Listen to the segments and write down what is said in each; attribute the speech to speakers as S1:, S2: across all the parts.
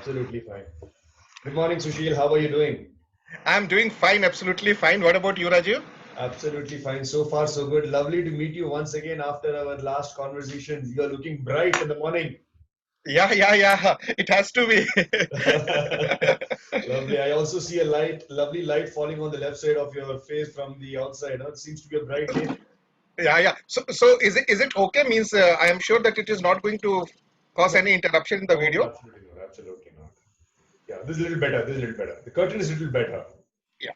S1: Absolutely fine. Good morning, Sushil. How are you doing?
S2: I'm doing fine, absolutely fine. What about you, Rajiv?
S1: Absolutely fine. So far, so good. Lovely to meet you once again after our last conversation. You are looking bright in the morning.
S2: Yeah. It has to be.
S1: Lovely. I also see a lovely light falling on the left side of your face from the outside. Huh? It seems to be a bright day.
S2: Yeah. So is it okay? Means I am sure that it is not going to cause
S1: No,
S2: any interruption in the
S1: no,
S2: video.
S1: absolutely not. Absolutely not. Yeah, this is a little better. This is a little better. The curtain is a little better.
S2: Yeah.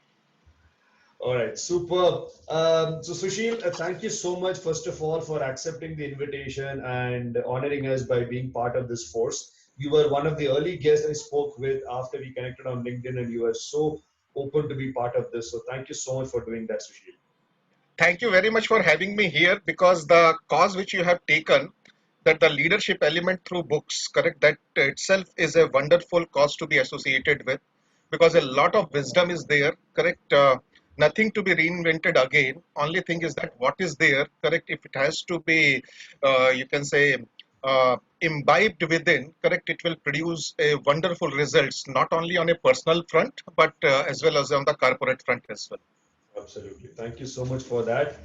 S1: All right, superb. So, Sushil, thank you so much, first of all, for accepting the invitation and honoring us by being part of this force. You were one of the early guests I spoke with after we connected on LinkedIn, and you were so open to be part of this. So, thank you so much for doing that, Sushil.
S2: Thank you very much for having me here because the cause which you have taken, that the leadership element through books, correct, that itself is a wonderful cause to be associated with because a lot of wisdom is there, correct. Nothing to be reinvented again. Only thing is that what is there, correct, if it has to be, you can say, imbibed within, correct, it will produce a wonderful results not only on a personal front but as well as on the corporate front as well.
S1: Absolutely. Thank you so much for that.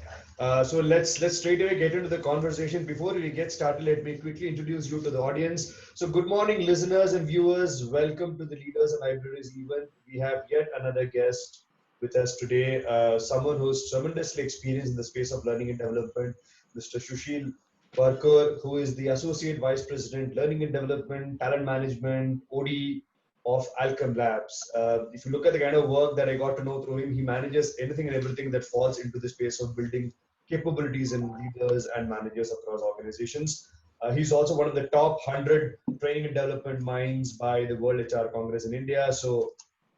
S1: So let's straight away get into the conversation. Before we get started, let me quickly introduce you to the audience. So good morning, listeners and viewers. Welcome to the Leaders and Libraries event. We have yet another guest with us today, someone who's tremendously experienced in the space of learning and development, Mr. Sushil Barkur, who is the Associate Vice President, Learning and Development, Talent Management, OD of Alkem Labs. If you look at the kind of work that I got to know through him, he manages anything and everything that falls into the space of building capabilities in leaders and managers across organizations. He's also one of the top 100 training and development minds by the World HR Congress in India. So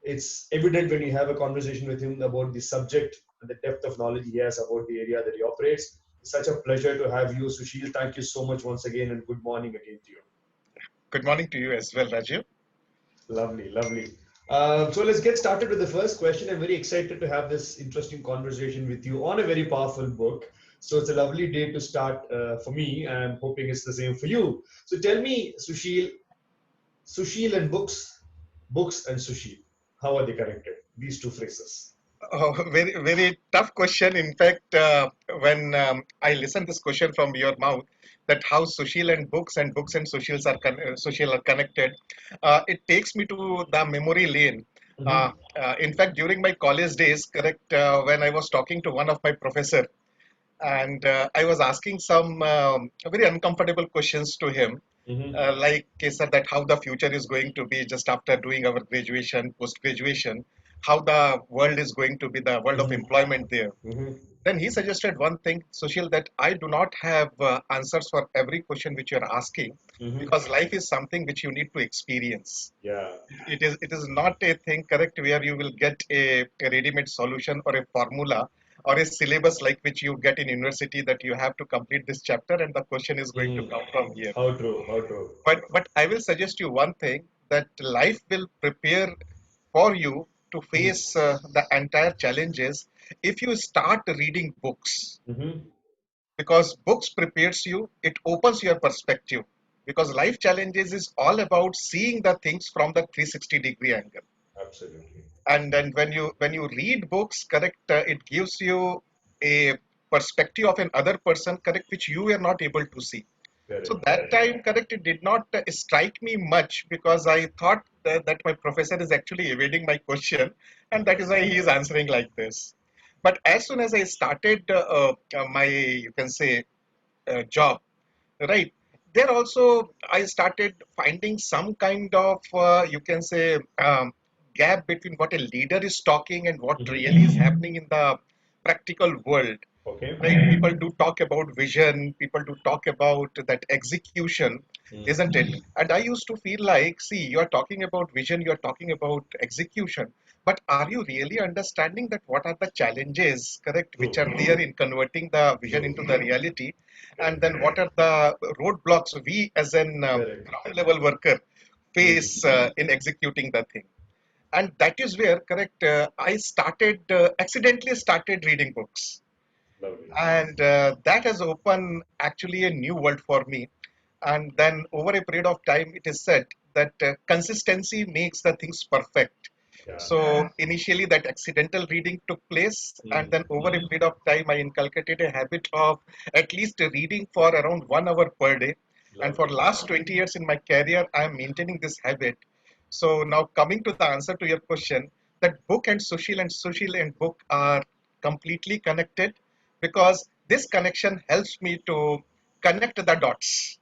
S1: it's evident when you have a conversation with him about the subject and the depth of knowledge he has about the area that he operates. It's such a pleasure to have you, Sushil. Thank you so much once again, and good morning again to you.
S2: Good morning to you as well, Rajiv.
S1: Lovely, lovely. So let's get started with the first question. I'm very excited to have this interesting conversation with you on a very powerful book. So it's a lovely day to start for me, and I'm hoping it's the same for you. So tell me, Sushil and books and Sushil, how are they connected? These two phrases.
S2: Oh, very tough question. In fact, when I listen this question from your mouth, that how social and books and socials are social are connected, it takes me to the memory lane.
S1: Mm-hmm.
S2: In fact, during my college days, correct, when I was talking to one of my professor, and I was asking some very uncomfortable questions to him,
S1: Mm-hmm.
S2: like sir, that how the future is going to be just after doing our graduation, post graduation, how the world is going to be, the world of
S1: Mm-hmm.
S2: employment there.
S1: Mm-hmm.
S2: Then he suggested one thing, Social, that I do not have answers for every question which you are asking,
S1: Mm-hmm.
S2: because life is something which you need to experience.
S1: Yeah.
S2: It is not a thing, correct, where you will get a ready-made solution or a formula or a syllabus like which you get in university, that you have to complete this chapter and the question is going to
S1: Mm.
S2: come from here.
S1: How true, how true.
S2: But I will suggest you one thing, that life will prepare for you to
S1: Mm-hmm.
S2: face the entire challenges if you start reading books,
S1: Mm-hmm.
S2: because books prepares you, it opens your perspective, because life challenges is all about seeing the things from the 360-degree angle.
S1: Absolutely.
S2: And then when you read books, correct, it gives you a perspective of another person, correct, which you were not able to see. So
S1: Correct,
S2: that
S1: correct.
S2: time, correct, it did not strike me much, because I thought that my professor is actually evading my question, and that is why he is answering like this. But as soon as I started my, you can say, job, right, there also I started finding some kind of, you can say, gap between what a leader is talking and what really is
S1: Mm-hmm.
S2: happening in the practical world.
S1: Okay.
S2: Right, people do talk about vision, people do talk about that execution, isn't it?
S1: Mm.
S2: And I used to feel like, see, you are talking about vision, you are talking about execution, but are you really understanding that what are the challenges, correct, which
S1: True.
S2: are there in converting the vision
S1: True.
S2: into the reality? And
S1: Correct.
S2: then what are the roadblocks we as an
S1: Correct.
S2: ground level worker face
S1: Mm.
S2: in executing the thing? And that is where, correct, I started accidentally started reading books,
S1: Lovely.
S2: and that has opened actually a new world for me. And then over a period of time, it is said that consistency makes the things perfect.
S1: Yeah.
S2: So initially that accidental reading took place, and then over a period of time I inculcated a habit of at least reading for around 1 hour per day. And for
S1: Lovely.
S2: last 20 years in my career, I am maintaining this habit. So now coming to the answer to your question, that book and Sushil and book are completely connected, because this connection helps me to connect the dots,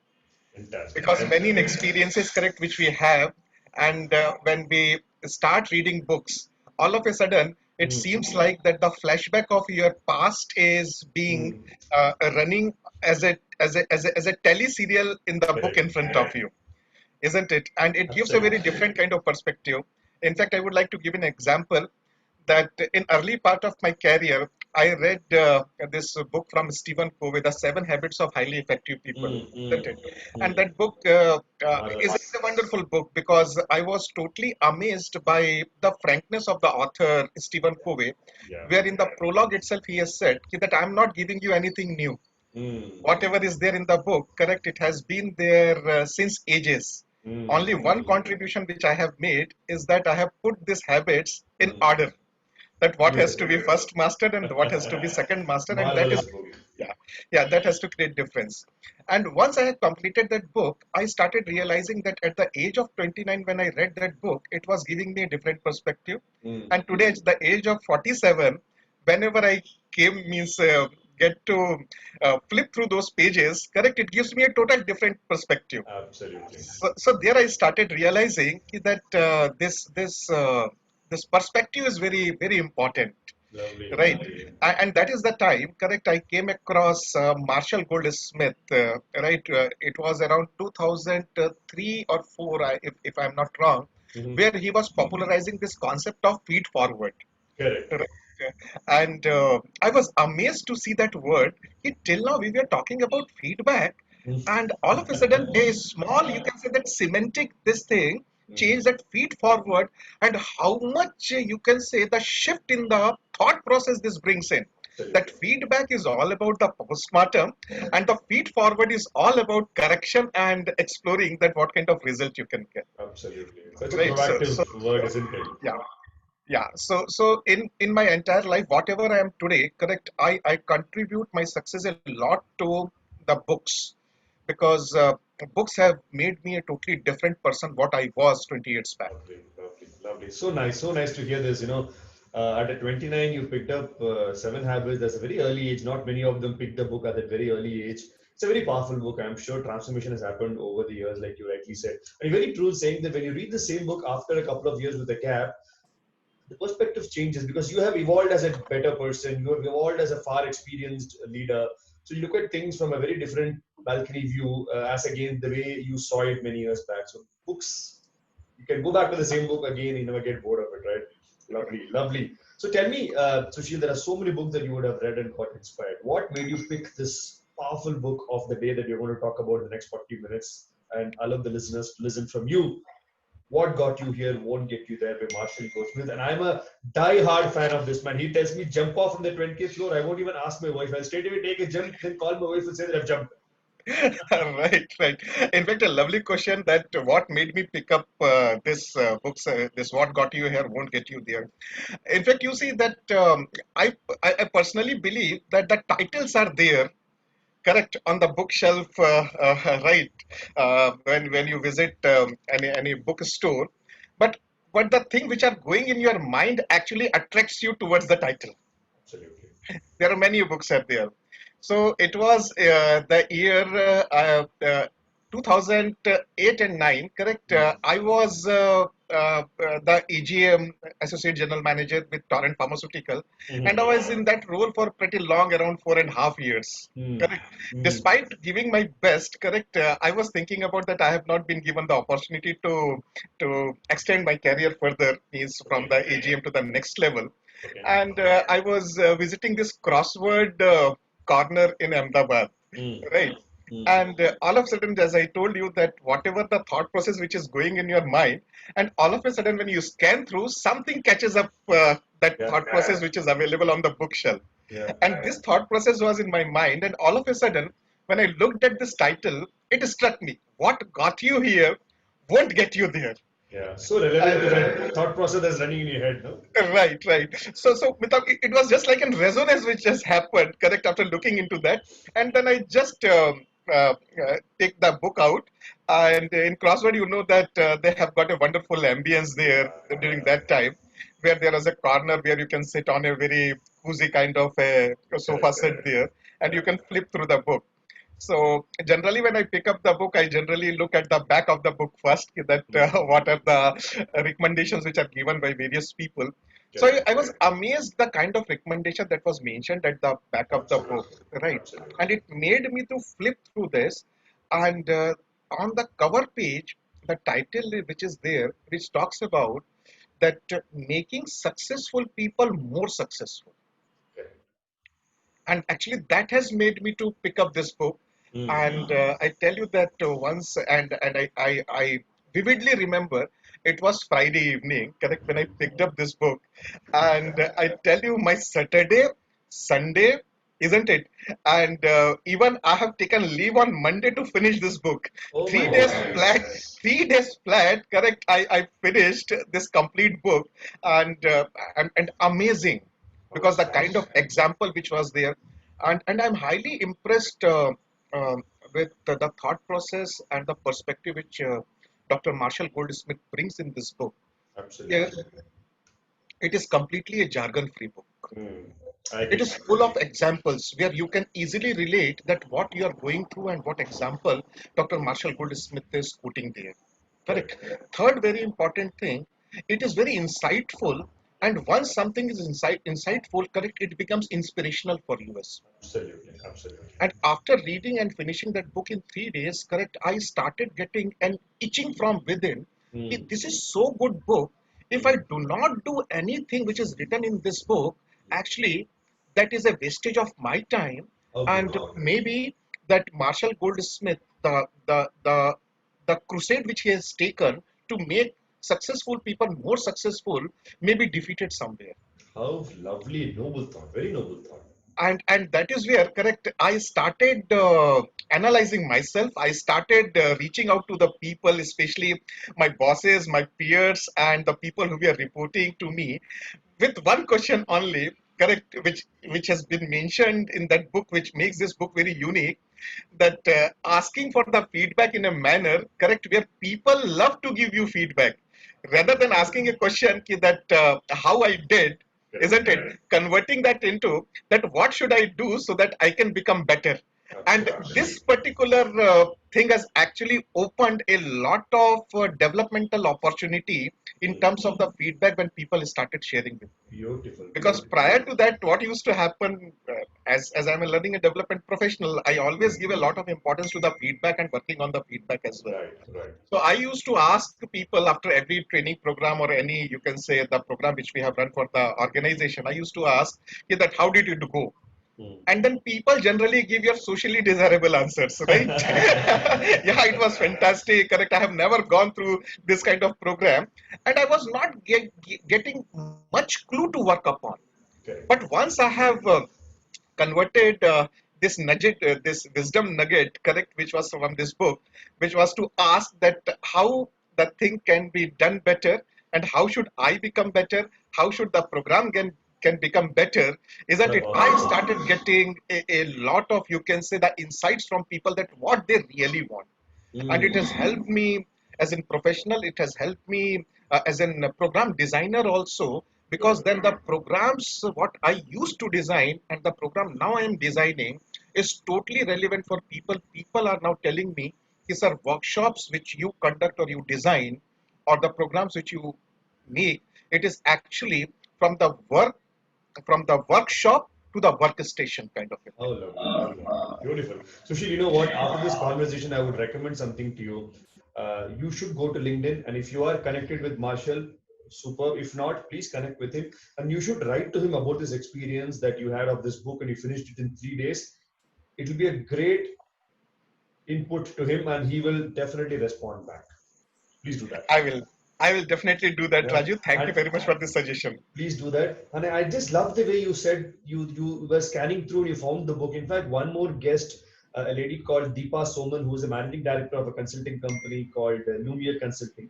S1: Fantastic.
S2: because many experiences correct which we have, and when we start reading books, all of a sudden it
S1: Mm,
S2: seems like that the flashback of your past is being
S1: mm,
S2: running as a tele serial in the book
S1: correct.
S2: in front of you, isn't it? And it gives a very
S1: Absolutely.
S2: different kind of perspective. In fact, I would like to give an example that in early part of my career, I read this book from Stephen Covey, The Seven Habits of Highly Effective People, isn't it? And
S1: Mm.
S2: that book is a wonderful book, because I was totally amazed by the frankness of the author, Stephen Covey,
S1: Yeah.
S2: where in the prologue itself he has said that I'm not giving you anything new.
S1: Mm,
S2: Whatever is there in the book, correct, it has been there since ages. Only one contribution which I have made is that I have put these habits in
S1: mm.
S2: order, that what has to
S1: Beautiful.
S2: be first mastered and what has to be second mastered, and that is,
S1: Marvelous book.
S2: yeah, yeah, that has to create difference. And once I had completed that book, I started realizing that at the age of 29, when I read that book, it was giving me a different perspective.
S1: Mm,
S2: And today at the age of 47, whenever I came means get to flip through those pages, correct, it gives me a total different perspective.
S1: absolutely.
S2: So there I started realizing that this perspective is very very important,
S1: Lovely,
S2: right?
S1: lovely.
S2: And that is the time, correct, I came across Marshall Goldsmith, right? It was around 2003 or 4, if I'm not wrong,
S1: Mhm.
S2: where he was popularizing this concept of feed forward.
S1: Correct.
S2: Correct. And I was amazed to see that word. Till now, we were talking about feedback,
S1: Mm.
S2: and all of a sudden, a small, you can say that semantic, this thing
S1: Mm.
S2: change that feed forward, and how much you can say the shift in the thought process this brings in. That
S1: Absolutely.
S2: feedback is all about the postmortem, and the feed forward is all about correction and exploring that what kind of result you can get.
S1: Absolutely. Such a
S2: Right. So
S1: proactive word, isn't it?
S2: yeah. Yeah, so in my entire life, whatever I am today, correct, I contribute my success a lot to the books, because books have made me a totally different person what I was 20 years back.
S1: Lovely, lovely, lovely. So nice, so nice to hear this. At a 29, you picked up Seven Habits. That's a very early age. Not many of them picked the book at that very early age. It's a very powerful book. I'm sure transformation has happened over the years, like you rightly said. And you're very true saying that when you read the same book after a couple of years with a gap, the perspective changes because you have evolved as a better person, you have evolved as a far experienced leader. So you look at things from a very different balcony view, as again the way you saw it many years back. So books, you can go back to the same book again, you never get bored of it, right? Lovely, lovely. So tell me, Sushil, there are so many books that you would have read and got inspired. What made you pick this powerful book of the day that you're going to talk about in the next 40 minutes? And I love the listeners to listen from you. What got you here won't get you there by Marshall Goldsmith. And I'm a die-hard fan of this man. He tells me jump off from the 20th floor. I won't even ask my wife. I'll straight away take a jump, then call my wife and say that I've jumped.
S2: Right, right. In fact, a lovely question, that what made me pick up this books, this what got you here won't get you there. In fact, you see that I personally believe that the titles are there, correct, on the bookshelf, right, when you visit any bookstore, but the thing which are going in your mind actually attracts you towards the title.
S1: Absolutely.
S2: There are many books out there. So it was the year 2008 and 9, correct? I was the EGM, Associate General Manager with Torrent Pharmaceutical, and I
S1: Mm-hmm.
S2: was in that role for pretty long, around 4.5 years. Correct.
S1: Mm-hmm.
S2: Despite giving my best, correct, I was thinking about that I have not been given the opportunity to extend my career further, is from
S1: Okay.
S2: the AGM to the next level.
S1: Okay.
S2: And I was visiting this crossword corner in Ahmedabad, right?
S1: Mm.
S2: And all of a sudden, as I told you, that whatever the thought process which is going in your mind, and all of a sudden, when you scan through, something catches up that
S1: Yeah.
S2: thought process which is available on the bookshelf.
S1: Yeah.
S2: And this thought process was in my mind, and all of a sudden, when I looked at this title, it struck me. What got you here won't get you there.
S1: Yeah. So relevant to that thought process that's running in your head, no?
S2: Right, right. So Mitab, it was just like a resonance which just happened, correct, after looking into that. And then I just take the book out. And in Crossword, you know that they have got a wonderful ambience there during that time, where there is a corner where you can sit on a very cozy kind of a sofa
S1: Correct,
S2: set there, and you
S1: correct.
S2: can flip through the book. So generally, when I pick up the book, I generally look at the back of the book first, that what are the recommendations which are given by various people. So
S1: Correct,
S2: I was amazed the kind of recommendation that was mentioned at the back of the book,
S1: absolutely,
S2: right?
S1: absolutely.
S2: And it made me to flip through this, and on the cover page, the title which is there, which talks about that making successful people more successful.
S1: Correct.
S2: And actually that has made me to pick up this book. And I tell you that once, and I vividly remember it was Friday evening, correct, when I picked up this book. And I tell you, my Saturday, Sunday, isn't it, and even I have taken leave on Monday to finish this book.
S1: Oh
S2: three
S1: my
S2: days flat
S1: goodness.
S2: 3 days flat, correct, I finished this complete book. And amazing, because the kind of example which was there. And I'm highly impressed with the thought process and the perspective which Dr. Marshall Goldsmith brings in this book. Yeah,
S1: Absolutely.
S2: it is completely a jargon free book.
S1: Hmm. I
S2: It
S1: agree.
S2: is full of examples where you can easily relate that what you are going through and what example Dr. Marshall Goldsmith is quoting there. Correct.
S1: Correct.
S2: Third, very important thing, it is very insightful. And once something is insightful, correct, it becomes inspirational for you as well.
S1: Absolutely. Absolutely.
S2: And after reading and finishing that book in 3 days, correct, I started getting an itching from within.
S1: Hmm.
S2: This is so good book. If I do not do anything which is written in this book, actually, that is a wastage of my time. And
S1: Obviously.
S2: maybe that Marshall Goldsmith, the crusade which he has taken to make successful people more successful, may be defeated somewhere.
S1: How lovely, noble thought. Very noble thought.
S2: And that is where, correct, I started analyzing myself. I started reaching out to the people, especially my bosses, my peers, and the people who were reporting to me, with one question only, correct, which has been mentioned in that book, which makes this book very unique, that asking for the feedback in a manner, correct, where people love to give you feedback rather than asking a question that how I did, isn't it, converting that into that what should I do so that I can become better. And
S1: Absolutely.
S2: this particular thing has actually opened a lot of developmental opportunity in terms of the feedback when people started sharing with me.
S1: Beautiful.
S2: Because
S1: Beautiful.
S2: prior to that, what used to happen, as I'm a learning and development professional, I always give a lot of importance to the feedback and working on the feedback as well.
S1: Right. Right.
S2: So I used to ask people after every training program or any, you can say, the program which we have run for the organization, I used to ask, "Okay, that how did it go?"
S1: Hmm.
S2: And then people generally give your socially desirable answers, right? Yeah, it was fantastic, correct. I have never gone through this kind of program, and I was not getting much clue to work upon.
S1: Correct.
S2: But once I have converted this nugget, this wisdom nugget, correct, which was from this book, which was to ask that how the thing can be done better, and how should I become better? How should the program can become better? Isn't it? I started getting a lot of, you can say, the insights from people that what they really want, and it
S1: Hmm.
S2: has helped me as in professional. It has helped me as in a program designer also, because then the programs what I used to design and the program now I am designing is totally relevant for people. People are now telling me, these are workshops which you conduct or you design, or the programs which you make, it is actually from the workshop to the workstation kind of a
S1: How
S2: thing.
S1: lovely, how lovely. Beautiful. Sushil, you know what? After this conversation, I would recommend something to you. You should go to LinkedIn, and if you are connected with Marshall, superb. If not, please connect with him. And you should write to him about this experience that you had of this book and you finished it in 3 days. It will be a great input to him, and he will definitely respond back. Please do that.
S2: I will i will definitely do that,
S1: Yeah.
S2: Raju. Thank you
S1: And
S2: very much for this suggestion.
S1: please do that. And I just love the way you said you were scanning through and you found the book. In fact, one more guest a lady called Deepa Soman, who is the managing director of a consulting company called Lumiere Consulting.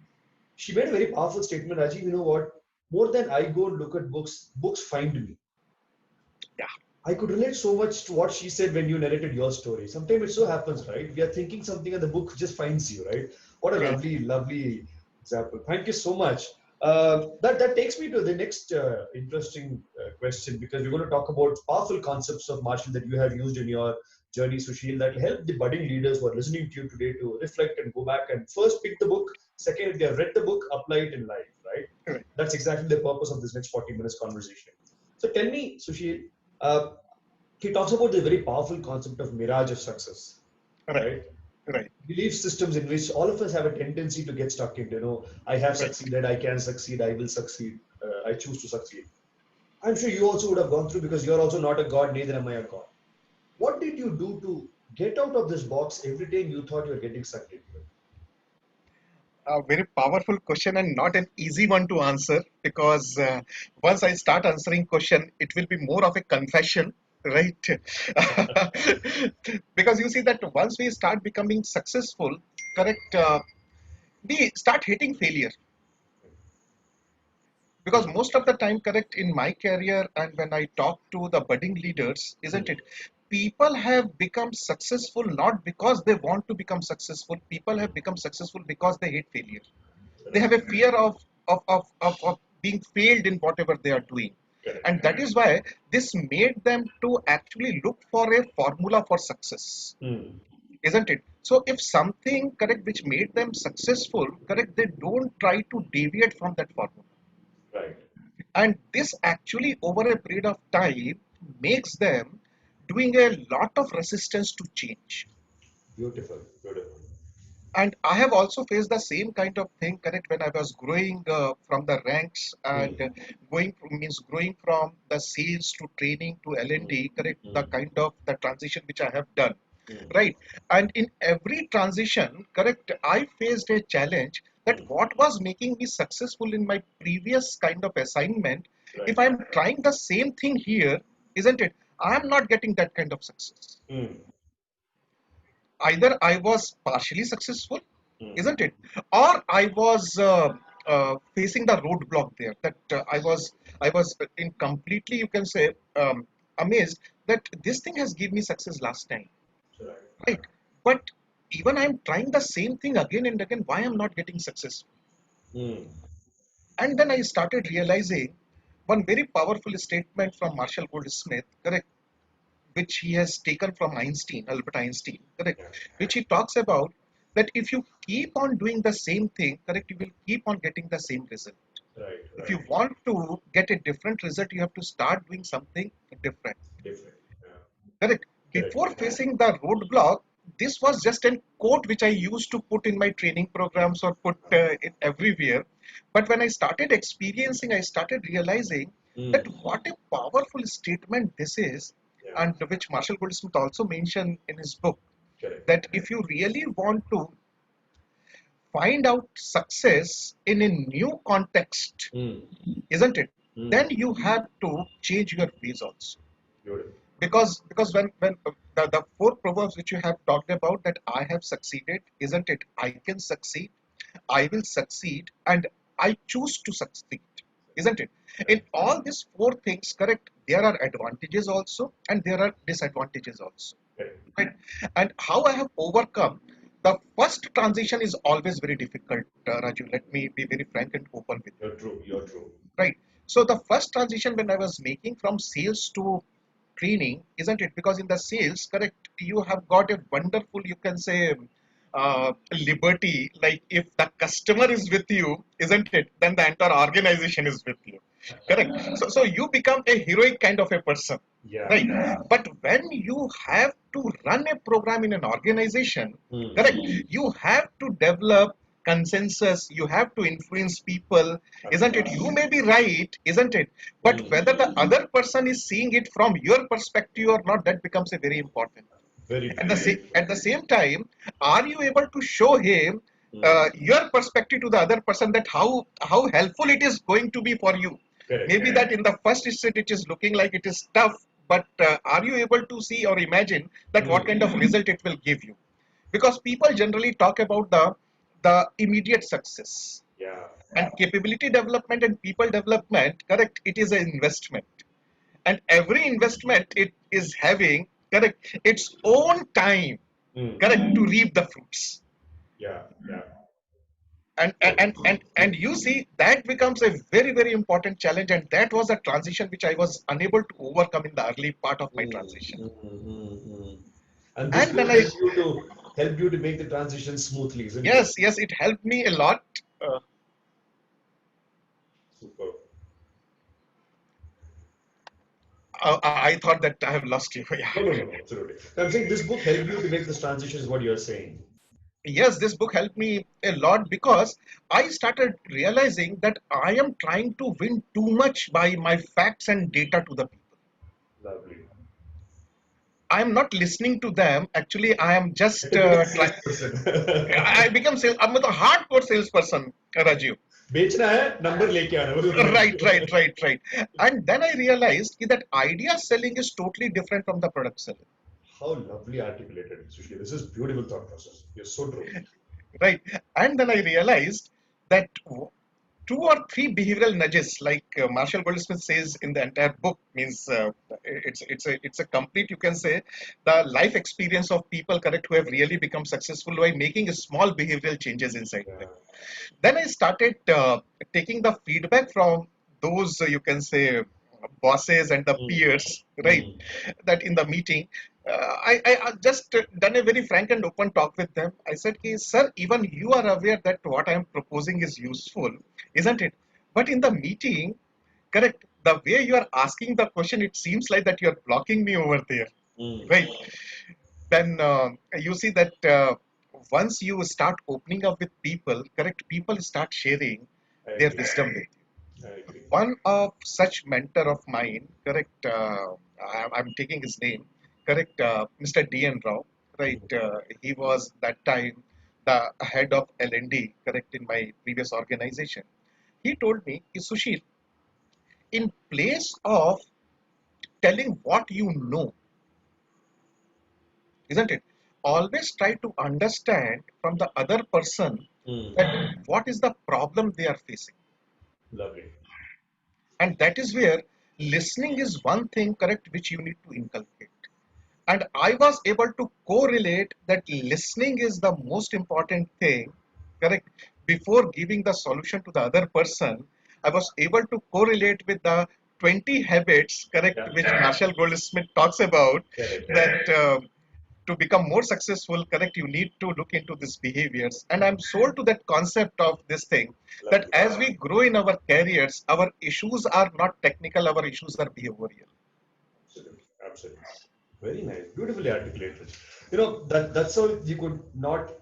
S1: She made a very powerful statement, Rajiv. You know what? More than I go and look at books, books find me.
S2: Yeah.
S1: I could relate so much to what she said when you narrated your story. Sometimes it so happens, right? We are thinking something and the book just finds you, right? What a
S2: Right.
S1: lovely, lovely example. Thank you so much. That takes me to the next interesting question, because we're going to talk about powerful concepts of Marshall that you have used in your journey, Sushil, that will help the budding leaders who are listening to you today to reflect and go back and first pick the book. Second, if they have read the book, apply it in life, right?
S2: Right.
S1: That's exactly the purpose of this next 40 minutes conversation. So tell me, Sushil, uh, he talks about the very powerful concept of mirage of success,
S2: Right.
S1: right?
S2: Right.
S1: Belief systems in which all of us have a tendency to get stuck into. I have
S2: Right.
S1: succeeded, I can succeed, I will succeed, I choose to succeed. I'm sure you also would have gone through, because you're also not a god, neither am I a god. What did you do to get out of this box every time you thought you were getting sucked into it?
S2: A very powerful question and not an easy one to answer, because once I start answering question, it will be more of a confession, right? Because you see that once we start becoming successful, correct, we start hating failure. Because
S1: Hmm.
S2: most of the time, correct, in my career and when I talk to the budding leaders, isn't
S1: Hmm.
S2: it, people have become successful not because they want to become successful. People have become successful because they hate failure. They have
S1: Right.
S2: a fear of being failed in whatever they are doing,
S1: Correct.
S2: and that is why this made them to actually look for a formula for success,
S1: Hmm.
S2: isn't it? So if something, correct, which made them successful, correct, they don't try to deviate from that formula.
S1: Right.
S2: And this actually over a period of time makes them doing a lot of resistance to change.
S1: Beautiful. Beautiful.
S2: And I have also faced the same kind of thing, correct, when I was growing from the ranks
S1: Hmm.
S2: and growing from the sales to training to
S1: Hmm.
S2: L&D, correct, the
S1: Hmm.
S2: kind of the transition which I have done,
S1: Hmm.
S2: right? And in every transition, correct, I faced a challenge that
S1: Hmm.
S2: what was making me successful in my previous kind of assignment, if
S1: Right.
S2: I'm trying the same thing here, isn't it, I am not getting that kind of success.
S1: Hmm.
S2: Either I was partially successful,
S1: Hmm.
S2: isn't it, or I was facing the roadblock there. That I was in completely, you can say, amazed that this thing has given me success last time,
S1: Right.
S2: right? But even I'm trying the same thing again and again, why I'm not getting success?
S1: Hmm.
S2: And then I started realizing one very powerful statement from Marshall Goldsmith, correct, which he has taken from Einstein, Albert Einstein, correct,
S1: Yeah.
S2: which he talks about that if you keep on doing the same thing, correct, you will keep on getting the same result.
S1: Right.
S2: If you
S1: Right.
S2: want to get a different result, you have to start doing something different,
S1: Different. Yeah.
S2: correct.
S1: Correct.
S2: Before facing the roadblock, this was just a quote which I used to put in my training programs or put it everywhere. But when I started experiencing, I started realizing that
S1: Hmm.
S2: what a powerful statement this is,
S1: Yeah.
S2: and which Marshall Goldsmith also mentioned in his book,
S1: Correct.
S2: that if you really want to find out success in a new context,
S1: Hmm.
S2: isn't it?
S1: Hmm.
S2: Then you have to change your ways also.
S1: Beautiful.
S2: Because when the four proverbs which you have talked about, that I have succeeded, isn't it? I can succeed, I will succeed, and I choose to succeed, isn't it? In
S1: Correct.
S2: all these four things, correct, there are advantages also and there are disadvantages also,
S1: Correct.
S2: right? And how I have overcome the first transition is always very difficult, Raju. Let me be very frank and open with you,
S1: You're true. You're true.
S2: right? So the first transition when I was making from sales to training, isn't it? Because in the sales, correct, you have got a wonderful, you can say, liberty. Like if the customer is with you, isn't it? Then the entire organization is with you, correct? So you become a heroic kind of a person,
S1: Yeah.
S2: right? But when you have to run a program in an organization,
S1: Hmm.
S2: correct, you have to develop consensus, you have to influence people, isn't it?
S1: Absolutely.
S2: You may be right, isn't it? But
S1: Hmm.
S2: whether the other person is seeing it from your perspective or not, that becomes a very important.
S1: Very
S2: At
S1: true.
S2: the
S1: Very
S2: same
S1: true.
S2: at the same time, are you able to show him
S1: Hmm.
S2: your perspective to the other person, that how helpful it is going to be for you?
S1: Correct.
S2: Maybe that in the first stage it is looking like it is tough, but are you able to see or imagine that what kind of
S1: Mm.
S2: result it will give you? Because people generally talk about the immediate success,
S1: Yeah.
S2: and capability development and people development, correct, it is an investment, and every investment it is having, correct, its own time,
S1: Mm.
S2: correct, to reap the fruits.
S1: Yeah. Yeah.
S2: And you see that becomes a very very important challenge, and that was a transition which I was unable to overcome in the early part of my
S1: Mm,
S2: transition.
S1: And this
S2: And
S1: book
S2: then I,
S1: help you to make the transition smoothly, isn't it?
S2: yes, it helped me a lot. uh,
S1: Super.
S2: I thought that I have lost you. Yeah.
S1: No, no, no, no, absolutely. I'm saying this book helped you to make this transition, is what you're saying.
S2: Yes, this book helped me a lot because I started realizing that I am trying to win too much by my facts and data to the people.
S1: Lovely.
S2: I am not listening to them. Actually, I am
S1: You
S2: just
S1: become a
S2: trying.
S1: salesperson.
S2: I become I'm a hardcore salesperson, Rajiv.
S1: बेचना है number लेके आना बस उतना ही
S2: Right. And then I realized that idea selling is totally different from the product selling.
S1: How lovely articulated, Sushil. This is beautiful thought process. You're so true.
S2: Right. And then I realized that two or three behavioral nudges, like Marshall Goldsmith says in the entire book, means it's a complete, you can say, the life experience of people, correct, who have really become successful by making small behavioral changes inside them.
S1: Yeah.
S2: Then I started taking the feedback from those, you can say, bosses and the
S1: Mm.
S2: peers, right?
S1: Mm.
S2: That in the meeting, I just done a very frank and open talk with them. I said, "Hey, sir, even you are aware that what I am proposing is useful, isn't it? But in the meeting, correct, the way you are asking the question, it seems like that you are blocking me over there,
S1: Mm.
S2: right?" Then you see that once you start opening up with people, correct, people start sharing
S1: I
S2: their
S1: agree.
S2: wisdom with you.
S1: I agree.
S2: One of such mentor of mine, correct, I'm taking his name, correct, Mr. D.N. Rao, right,
S1: Mm.
S2: he was that time the head of L&D, correct, in my previous organization. He told me, Sushil, in place of telling what you know, isn't it? Always try to understand from the other person
S1: Mm.
S2: that what is the problem they are facing.
S1: Lovely.
S2: And that is where listening is one thing, correct, which you need to inculcate. And I was able to correlate that listening is the most important thing, correct. Before giving the solution to the other person, I was able to correlate with the 20 habits, correct,
S1: Yeah.
S2: which Marshall Goldsmith talks about,
S1: Correct.
S2: that to become more successful, correct, you need to look into these behaviors. And I'm sold to that concept of this thing, that
S1: Lovely.
S2: as we grow in our careers, our issues are not technical, our issues are behavioral.
S1: Absolutely. Absolutely. Very nice. Beautifully articulated. That's how you could not,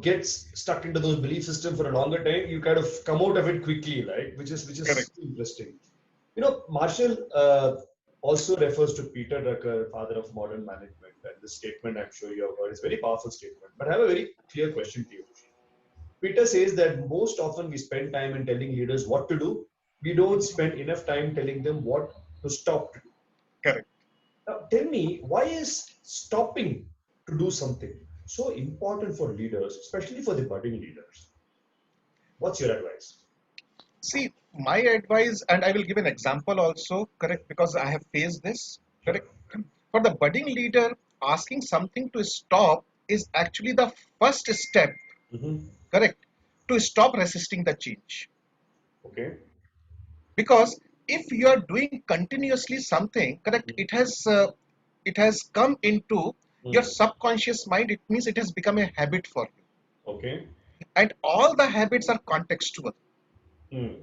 S1: get stuck into those belief system for a longer time. You kind of come out of it quickly, right? Which is
S2: Correct.
S1: interesting. Marshall also refers to Peter Drucker, father of modern management, and this statement I'm sure you have heard is a very powerful statement. But I have a very clear question to you. Peter says that most often we spend time in telling leaders what to do. We don't spend enough time telling them what to stop to do.
S2: Correct.
S1: Now, tell me, why is stopping to do something so important for leaders, especially for the budding leaders? What's your advice?
S2: See, my advice, and I will give an example also, correct, because I have faced this,
S1: Sure.
S2: correct. For the budding leader, asking something to stop is actually the first step,
S1: Mm-hmm.
S2: correct, to stop resisting the change.
S1: Okay.
S2: Because if you are doing continuously something, correct, it has come into your
S1: Mm.
S2: subconscious mind. It means it has become a habit for you,
S1: Okay.
S2: and all the habits are contextual,
S1: Mm.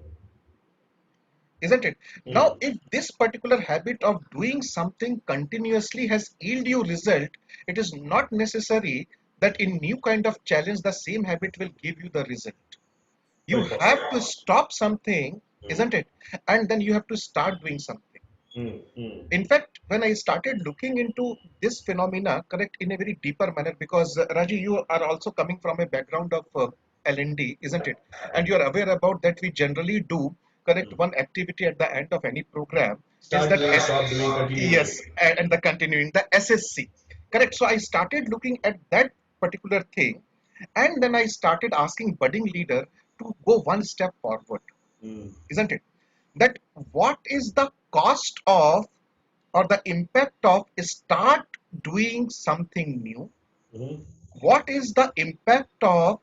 S2: isn't it? Now,
S1: Mm.
S2: if this particular habit of doing something continuously has yield you result, it is not necessary that in new kind of challenge the same habit will give you the result. You
S1: Quite possible.
S2: have to stop something,
S1: Mm.
S2: isn't it? And then you have to start doing something.
S1: Mm. Mm.
S2: In fact, when I started looking into this phenomena, correct, in a very deeper manner, because Raji, you are also coming from a background of L&D, isn't it? And you are aware about that we generally do correct, one activity at the end of any program is
S1: Start
S2: that
S1: doing, stop doing, continue doing.
S2: yes, and the continuing, the SSC, correct. So I started looking at that particular thing, and then I started asking budding leader to go one step forward,
S1: Mm.
S2: isn't it? That what is the cost of or the impact of start doing something new?
S1: Mhm.
S2: What is the impact of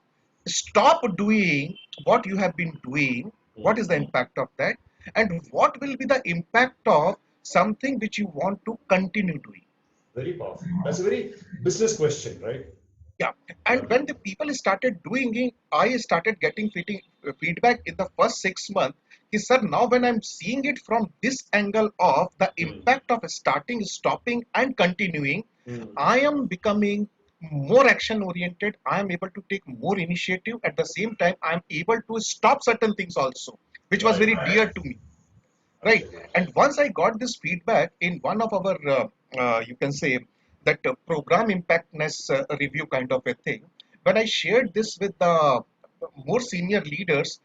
S2: stop doing what you have been doing? What is
S1: Mm.
S2: the impact of that? And what will be the impact of something which you want to continue doing?
S1: Very powerful. That's a very business question, right?
S2: Yeah.
S1: Yeah.
S2: And when the people started doing it, I started getting feedback in the first 6 months. He said, now when I'm seeing it from this angle of the
S1: Mm.
S2: impact of starting, stopping, and continuing,
S1: Mm.
S2: I am becoming more action oriented. I am able to take more initiative. At the same time, I am able to stop certain things also, which was
S1: Right.
S2: very dear to me. Right.
S1: Absolutely.
S2: And once I got this feedback in one of our, you can say, that program impactness review kind of a thing, when I shared this with the more senior leaders,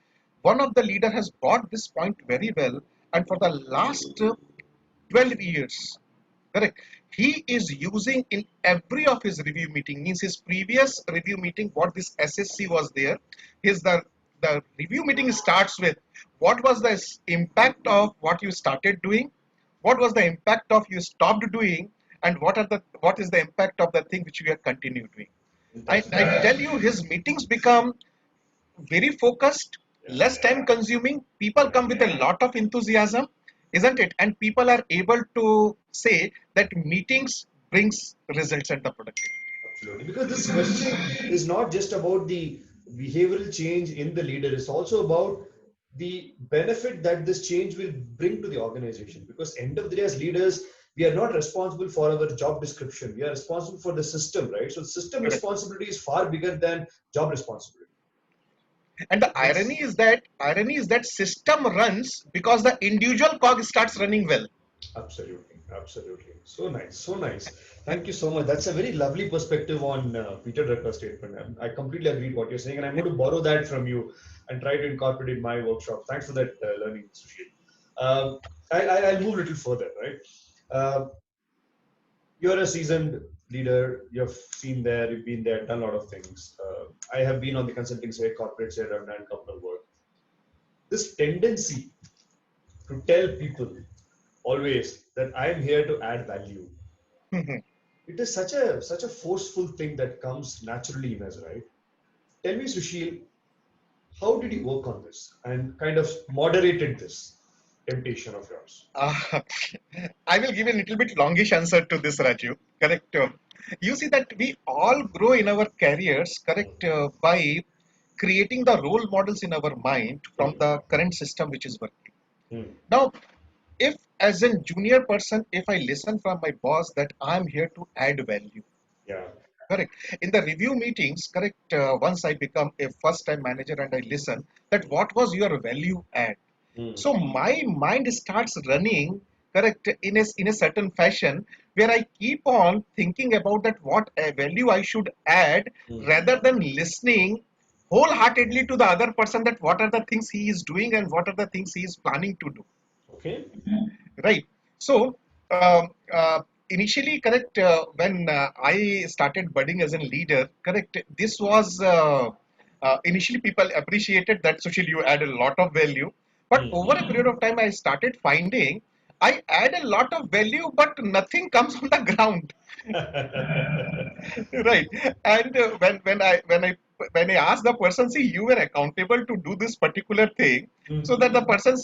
S2: one of the leader has got this point very well. And for the last 12 years, correct, he is using in every of his review meeting, means his previous review meeting, what this SSC was there, is the review meeting starts with what was the impact of what you started doing, what was the impact of you stopped doing, and what is the impact of the thing which you have continued doing. I
S1: Fantastic.
S2: tell you, his meetings become very focused,
S1: Yeah.
S2: less time consuming. People come with a lot of enthusiasm, isn't it? And people are able to say that meetings brings results and the productivity.
S1: Absolutely. Because this question is not just about the behavioral change in the leader, it's also about the benefit that this change will bring to the organization. Because end of the day, as leaders, we are not responsible for our job description. We are responsible for the system, right? So system
S2: Correct.
S1: responsibility is far bigger than job responsibility.
S2: And the
S1: That's
S2: irony is that system runs because the individual cog starts running well.
S1: absolutely, absolutely. So nice, so nice. Thank you so much. That's a very lovely perspective on Peter Drucker's statement. I completely agree with what you're saying, and I'm going to borrow that from you and try to incorporate it in my workshop. Thanks for that learning, Sushil. Um, I'll move a little further, right? Uh, you're a seasoned leader. You've seen there, you've been there, done a lot of things. I have been on the consulting side, corporate side, I've done a couple of work. This tendency to tell people always that I'm here to add value. It is such a forceful thing that comes naturally in us, right? Tell me, Sushil, how did you work on this and kind of moderated this temptation of yours?
S2: Uh, I will give a little bit longish answer to this, Raju. Correct. You see that we all grow in our careers, correct, by creating the role models in our mind from
S1: Hmm.
S2: the current system which is working.
S1: Hmm.
S2: Now, if as a junior person, if I listen from my boss that I'm here to add value,
S1: Yeah.
S2: correct. In the review meetings, correct, once I become a first time manager and I listen that what was your value add.
S1: Hmm.
S2: So my mind starts running, correct, in a certain fashion where I keep on thinking about that what value I should add
S1: Hmm.
S2: rather than listening wholeheartedly to the other person that what are the things he is doing and what are the things he is planning to do.
S1: Okay.
S2: Right. So, initially, correct, when I started budding as a leader, correct, this was initially people appreciated that Sushil, you add a lot of value. But
S1: Hmm.
S2: over a period of time, I started finding I add a lot of value, but nothing comes on the ground. Right. And when I asked the person, see, you were accountable to do this particular thing,
S1: Hmm.
S2: so that the person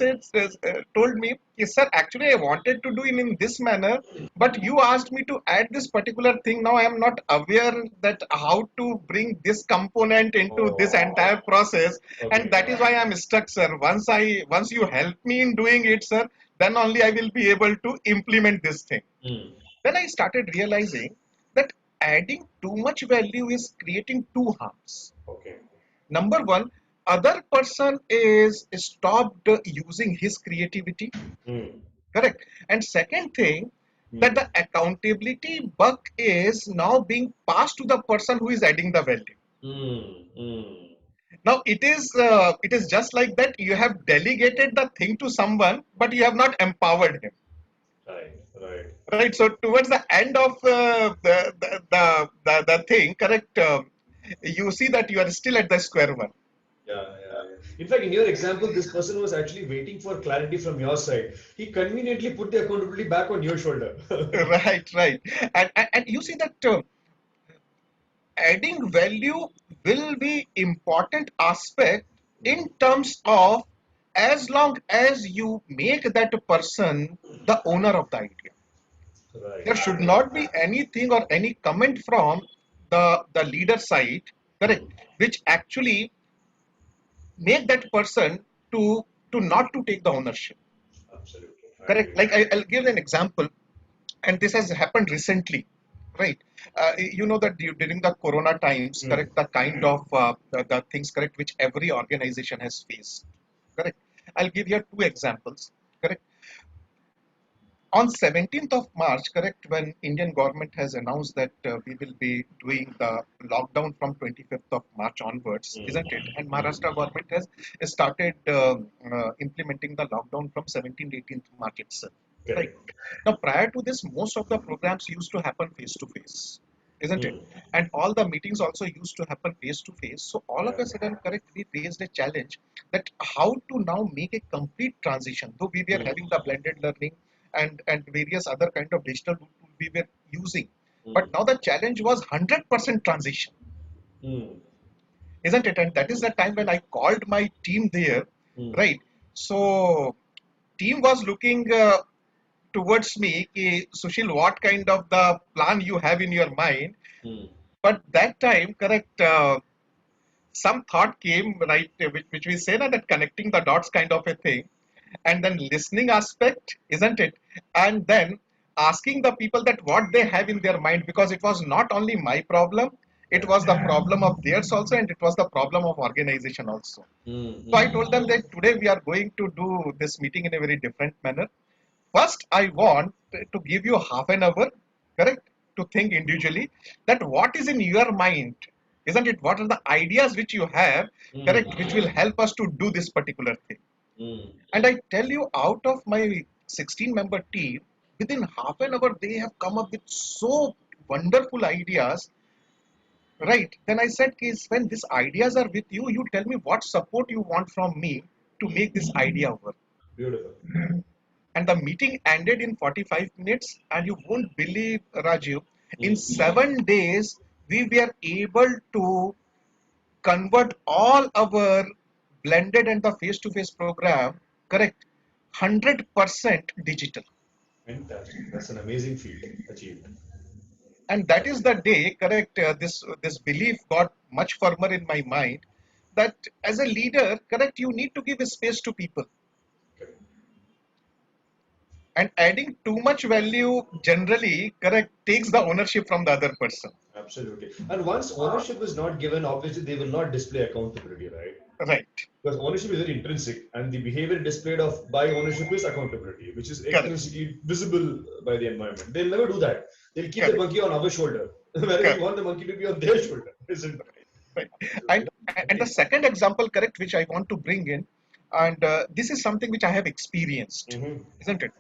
S2: told me, yes, sir, actually I wanted to do it in this manner, but you asked me to add this particular thing. Now I am not aware that how to bring this component into this
S1: Oh,
S2: entire process, and
S1: okay.
S2: that is why I am stuck, sir. Once you help me in doing it, sir, then only I will be able to implement this thing.
S1: Hmm.
S2: Then I started realizing that adding too much value is creating two harms.
S1: Okay.
S2: Number one, other person is stopped using his creativity,
S1: Hmm.
S2: correct? And second thing, that
S1: Hmm.
S2: the accountability buck is now being passed to the person who is adding the value.
S1: Hmm. Hmm.
S2: Now it is just like that. You have delegated the thing to someone, but you have not empowered him.
S1: Right, right.
S2: Right. So towards the end of the thing, correct. You see that you are still at the square one.
S1: Yeah, yeah, yeah. In fact, in your example, this person was actually waiting for clarity from your side. He conveniently put the accountability back on your shoulder.
S2: Right, right. And you see that adding value will be important aspect in terms of as long as you make that person the owner of the idea.
S1: Right.
S2: There should not be anything or any comment from the leader side, correct,
S1: Mm,
S2: which actually make that person to not to take the ownership.
S1: absolutely. I
S2: Correct.
S1: agree.
S2: Like I'll give an example, and this has happened recently, right? You know that during the corona times,
S1: Mm,
S2: correct, the kind of the things, correct, which every organization has faced, correct. I'll give you two examples, correct. On 17th of March, correct, when Indian government has announced that we will be doing the lockdown from 25th of March onwards,
S1: mm,
S2: isn't it? And
S1: mm.
S2: Maharashtra government has started implementing the lockdown from 17th, 18th March itself, right?
S1: Correct.
S2: Now, prior to this, most of the programs used to happen face to face, isn't it?
S1: Mm,
S2: And all the meetings also used to happen face to face. So all of
S1: yeah.
S2: a sudden, correct, we faced a challenge that how to now make a complete transition. Though we were
S1: Mm,
S2: having the blended learning and various other kind of digital tools we were using, but
S1: mm,
S2: now the challenge was 100% transition,
S1: mm,
S2: isn't it? And that is the time when I called my team there,
S1: mm,
S2: right? So team was looking towards me, ki, Sushil, what kind of the plan you have in your mind?
S1: mm.
S2: But that time, correct, some thought came, right, which we say na, that connecting the dots kind of a thing, and then listening aspect, isn't it? And then asking the people that what they have in their mind, because it was not only my problem, it
S1: Yeah.
S2: was the problem of theirs also, and it was the problem of organization also.
S1: Mm,
S2: So I
S1: mm,
S2: told them that today we are going to do this meeting in a very different manner. First, I want to give you half an hour, correct, to think individually that what is in your mind, isn't it? What are the ideas which you have, correct, which will
S1: mm,
S2: help us to do this particular thing.
S1: mm.
S2: And I tell you, out of my 16-member team, within half an hour, they have come up with so wonderful ideas, right? Then I said, Case, when these ideas are with you, you tell me what support you want from me to make this idea work.
S1: Beautiful.
S2: And the meeting ended in 45 minutes, and you won't believe, Rajiv, in
S1: Mm.
S2: 7 days, we were able to convert all our blended and the face-to-face program, correct, 100% digital.
S1: Fantastic. That's an amazing feat achieved.
S2: And that is the
S1: Absolutely.
S2: day, correct, this belief got much firmer in my mind that as a leader, correct, you need to give a space to people.
S1: Correct.
S2: And adding too much value generally, correct, takes the ownership from the other person.
S1: Absolutely. And once ownership is not given, obviously they will not display accountability, right?
S2: Right,
S1: Because ownership is very intrinsic, and the behavior displayed of by ownership is accountability, which is
S2: correct,
S1: extrinsically visible by the environment. They'll never do that. They'll keep the
S2: correct,
S1: monkey on our shoulder, whereas we
S2: correct.
S1: want the monkey to be on their shoulder, isn't it?
S2: Right. And
S1: Absolutely.
S2: and the
S1: Amazing.
S2: second example, correct, which I want to bring in, and this is something which I have experienced,
S1: Mm-hmm.
S2: isn't it?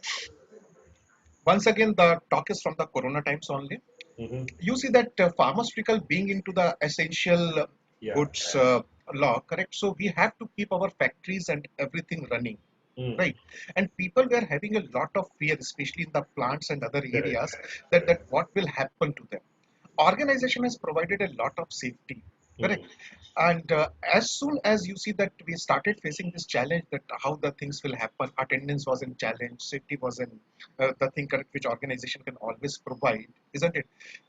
S2: Once again, the talk is from the Corona times only.
S1: Mm-hmm.
S2: You see that pharmaceutical being into the essential
S1: Yeah.
S2: goods law, correct? So we have to keep our factories and everything running,
S1: Mm.
S2: right? And people were having a lot of fear, especially in the plants and other
S1: Correct.
S2: areas, that
S1: Correct.
S2: what will happen to them. Organization has provided a lot of safety, correct.
S1: Mm.
S2: And as soon as you see that we started facing this challenge, that how the things will happen, attendance was in challenge, safety was in the thing, correct, which organization can always provide, isn't it?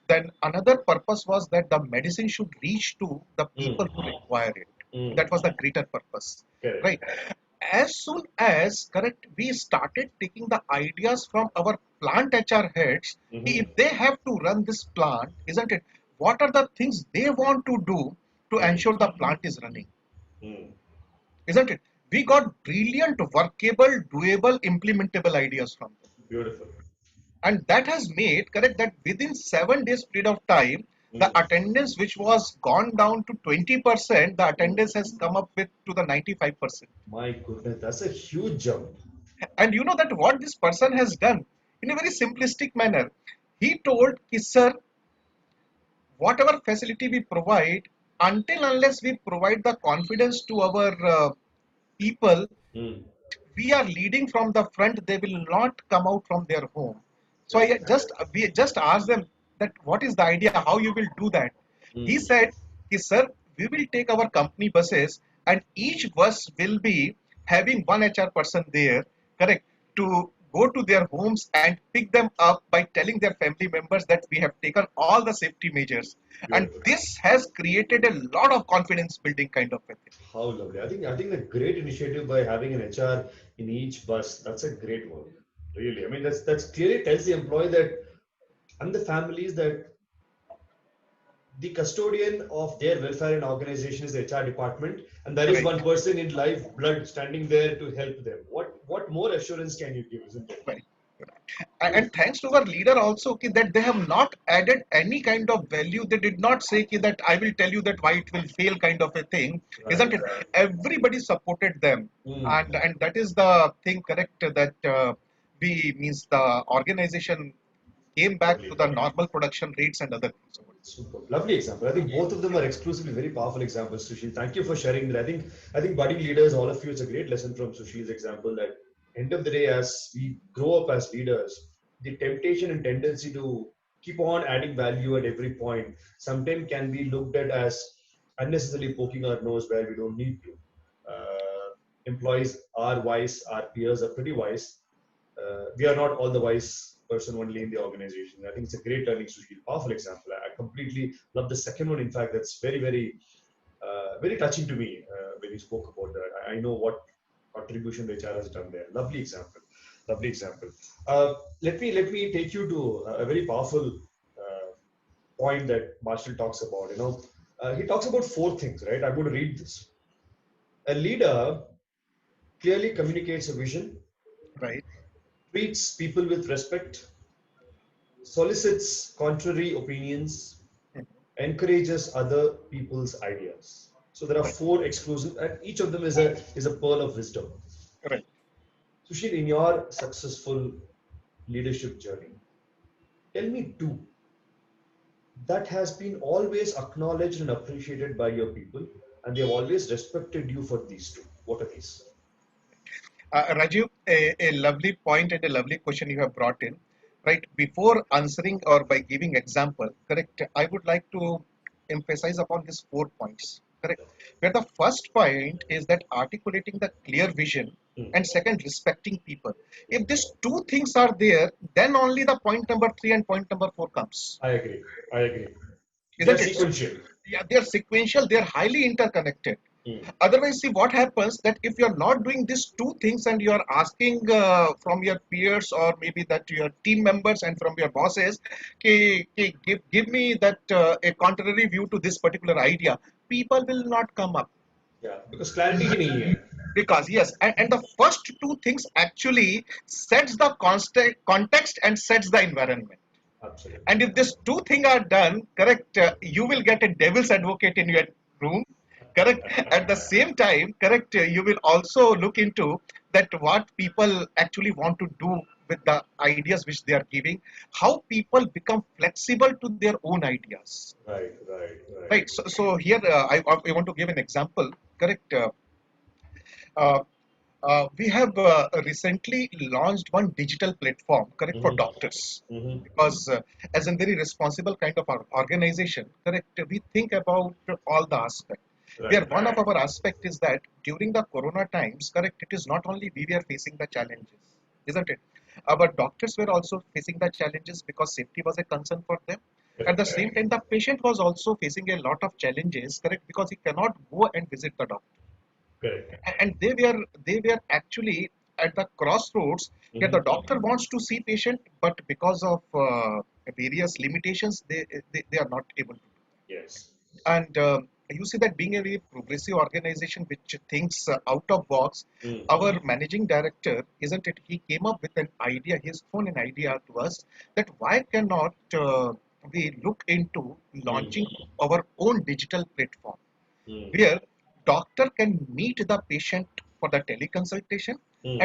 S2: Then another purpose was that the medicine should reach to the
S1: Mm.
S2: people who require it.
S1: Mm.
S2: That was the greater purpose,
S1: Correct.
S2: right? As soon as, correct, we started taking the ideas from our plant HR heads,
S1: Mm-hmm.
S2: if they have to run this plant, isn't it, what are the things they want to do to
S1: Mm.
S2: ensure the plant is running,
S1: Mm.
S2: isn't it? We got brilliant workable doable implementable ideas from them,
S1: Beautiful.
S2: and that has made, correct, that within 7 days period of time, The
S1: Mm.
S2: attendance which was gone down to 20%, the
S1: Mm.
S2: attendance has come up with to the 95%.
S1: My goodness, that's a huge jump.
S2: And you know that what this person has done in a very simplistic manner. He told, sir, whatever facility we provide, until unless we provide the confidence to our people,
S1: Mm.
S2: we are leading from the front, they will not come out from their home. So I
S1: Correct.
S2: just we just asked them that what is the idea, how you will do that. He
S1: Mm.
S2: said, sir, we will take our company buses and each bus will be having one HR person there, correct, to go to their homes and pick them up by telling their family members that we have taken all the safety measures. And
S1: Beautiful.
S2: this has created a lot of confidence building kind of a thing.
S1: How lovely. I think a great initiative by having an HR in each bus. That's a great work. Really. I mean, that's clearly tells the employee that and the families that the custodian of their welfare and organization is the HR department, and there is
S2: Right.
S1: one person in live blood standing there to help them. What more assurance can you give, isn't it?
S2: Right. And
S1: Beautiful.
S2: thanks to our leader also, okay, that they have not added any kind of value. They did not say okay, that I will tell you that why it will fail kind of a thing, isn't
S1: Right.
S2: it? Everybody supported them,
S1: Mm.
S2: and that is the thing, correct? That we means the organization came back
S1: Lovely,
S2: to the
S1: lovely.
S2: normal production rates and other things.
S1: Super. Lovely example. I think both of them are exclusively very powerful examples, Sushil. Thank you for sharing that. I think budding leaders, all of you, it's a great lesson from Sushil's example that end of the day, as we grow up as leaders, the temptation and tendency to keep on adding value at every point sometimes can be looked at as unnecessarily poking our nose where we don't need to. Employees are wise, our peers are pretty wise, we are not all the wise person only in the organization. I think it's a great learning, Sushil. Powerful example. I completely love the second one. In fact, that's very touching to me when you spoke about that. I know what contribution the HR has done there. Lovely example. Lovely example. Let me take you to a very powerful point that Marshall talks about. He talks about four things, right? I'm going to read this. A leader clearly communicates a vision,
S2: Right.
S1: treats people with respect, solicits contrary opinions,
S2: Mhm.
S1: encourages other people's ideas. So there are
S2: Right.
S1: four exclusive, and each of them is a pearl of wisdom.
S2: Right.
S1: Sushil, in your successful leadership journey, tell me two that has been always acknowledged and appreciated by your people, and they have always respected you for these two. What are these?
S2: Rajiv, a lovely point and a lovely question you have brought in. Right, before answering or by giving example, correct, I would like to emphasize upon these 4 points. Correct, where the first point is that articulating the clear vision,
S1: Hmm.
S2: and second, respecting people. If these two things are there, then only the point number 3 and point number 4 comes,
S1: I agree. I agree. They are
S2: isn't it? So,
S1: sequential.
S2: yeah, they are sequential, they are highly interconnected.
S1: Hmm.
S2: Otherwise, see what happens that if you're not doing these two things and you are asking from your peers or maybe that your team members and from your bosses, okay, okay, give me that a contrary view to this particular idea, people will not come up.
S1: Yeah, because clarity ही नहीं है.
S2: Because yes, and the first two things actually sets the context and sets the environment.
S1: Absolutely.
S2: And if these two things are done, correct, you will get a devil's advocate in your room, correct. At the same time, correct, you will also look into that what people actually want to do with the ideas which they are giving, how people become flexible to their own ideas.
S1: Right, right, right.
S2: Right. So here I want to give an example, correct. Uh, we have recently launched one digital platform, correct, for
S1: Mm-hmm.
S2: doctors.
S1: Mm-hmm.
S2: Because as a very responsible kind of organization, correct, we think about all the aspects. Where
S1: Right.
S2: one of our aspect is that during the corona times, correct, it is not only we were facing the challenges, isn't it? Our doctors were also facing the challenges because safety was a concern for them. At the
S1: Correct.
S2: same time, the patient was also facing a lot of challenges, correct, because he cannot go and visit the doctor,
S1: Correct.
S2: and they were actually at the crossroads where the
S1: Mm-hmm.
S2: doctor wants to see patient, but because of various limitations, they are not able to.
S1: Yes.
S2: And you see that being a very progressive organization which thinks out of box,
S1: Mm.
S2: our managing director, isn't it, he came up with an idea, he's thrown an idea to us that why cannot we look into
S1: Mm.
S2: launching our own digital platform
S1: Mm.
S2: where doctor can meet the patient for the teleconsultation.